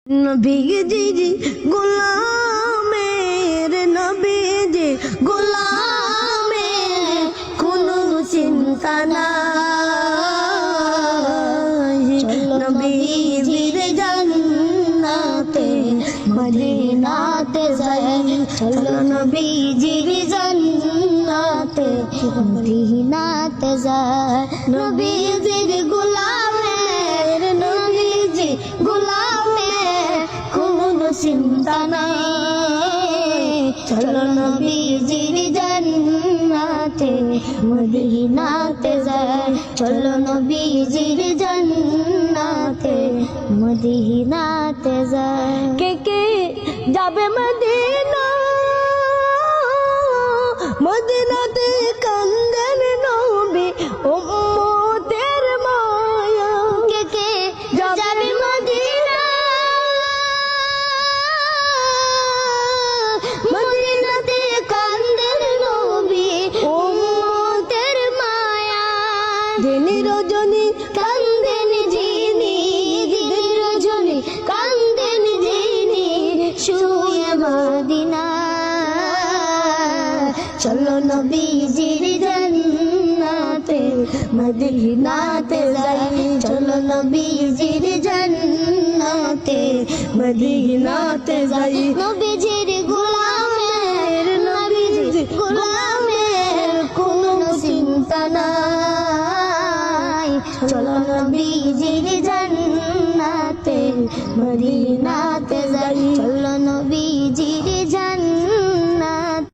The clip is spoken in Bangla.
নবীজি গোলামের নবীজি গোলামের কোনো চিন্তা নাই। নবীজির জান্নাতে মদিনাতে যাই, চলো নবীজির জান্নাতে মদিনাতে যাই। নবীজির গোলামের নবীজি গোলামের কোনো চিন্তা নাই, চলো নবীজির জান্নাতে মদিনাতে যাই, চলো নবীজির জান্নাতে মদিনাতে যাই। কে কে যাবে মদিনা, মদিনাতে কান্দেন নবী উম্মতের মায়া। কে কে যাবে মদিনা, মদিনাতে কান্দেন নবী উম্মতের মায়া। দিনে রজনী কান্দেন যিনি, দিনে রজনী কান্দেন যিনি শুয়ে মদিনা। চলো নবীজির জান্নাতে মদিনাতে যাই, চলো নবীজির জান্নাতে মদিনাতে যাই। নবীজির গোলামের নবীজির গোলামের কোনো চিন্তা নাই, চলো নবীজির জান্নাতে মদিনাতে যাই।